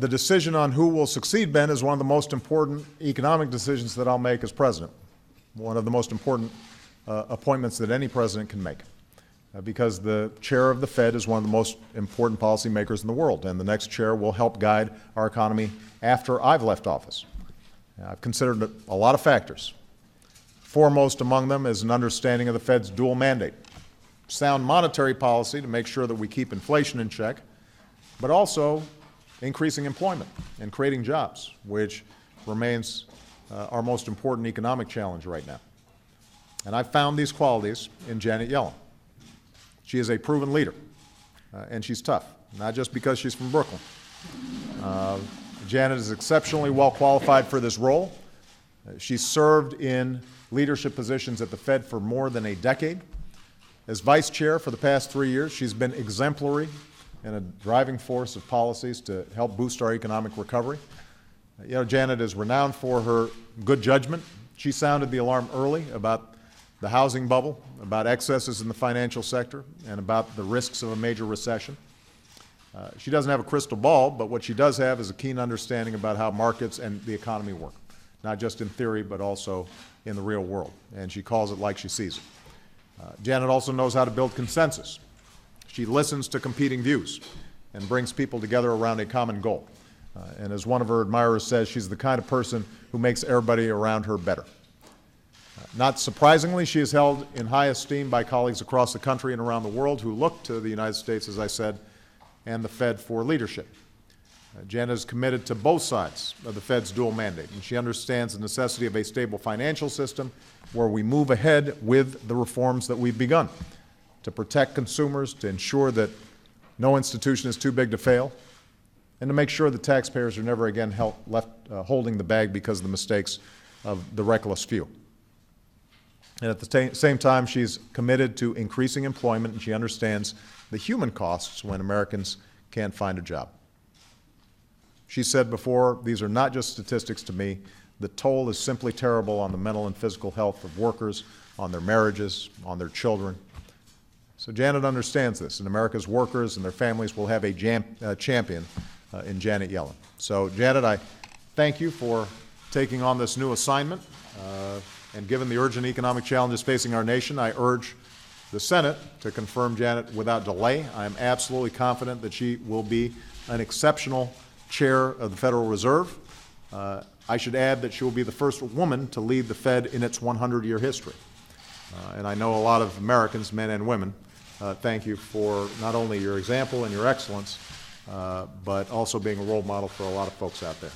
the decision on who will succeed Ben is one of the most important economic decisions that I'll make as president, one of the most important appointments that any president can make, because the chair of the Fed is one of the most important policymakers in the world, and the next chair will help guide our economy after I've left office. I've considered a lot of factors. Foremost among them is an understanding of the Fed's dual mandate, sound monetary policy to make sure that we keep inflation in check, but also increasing employment and creating jobs, which remains our most important economic challenge right now. And I found these qualities in Janet Yellen. She is a proven leader, and she's tough, not just because she's from Brooklyn. Janet is exceptionally well qualified for this role. She's served in leadership positions at the Fed for more than a decade. As vice chair for the past 3 years, she's been exemplary and a driving force of policies to help boost our economic recovery. You know, Janet is renowned for her good judgment. She sounded the alarm early about the housing bubble, about excesses in the financial sector, and about the risks of a major recession. She doesn't have a crystal ball, but what she does have is a keen understanding about how markets and the economy work, not just in theory, but also in the real world, and she calls it like she sees it. Janet also knows how to build consensus. She listens to competing views and brings people together around a common goal. And as one of her admirers says, she's the kind of person who makes everybody around her better. Not surprisingly, she is held in high esteem by colleagues across the country and around the world who look to the United States, as I said, and the Fed for leadership. Janet is committed to both sides of the Fed's dual mandate, and she understands the necessity of a stable financial system where we move ahead with the reforms that we've begun to protect consumers, to ensure that no institution is too big to fail, and to make sure that taxpayers are never again left holding the bag because of the mistakes of the reckless few. And at the same time, she's committed to increasing employment, and she understands the human costs when Americans can't find a job. She said before, these are not just statistics to me. The toll is simply terrible on the mental and physical health of workers, on their marriages, on their children. So Janet understands this, and America's workers and their families will have a champion in Janet Yellen. So Janet, I thank you for taking on this new assignment. And given the urgent economic challenges facing our nation, I urge the Senate to confirm Janet without delay. I am absolutely confident that she will be an exceptional chair of the Federal Reserve. I should add that she will be the first woman to lead the Fed in its 100-year history. And I know a lot of Americans, men and women, thank you for not only your example and your excellence, but also being a role model for a lot of folks out there.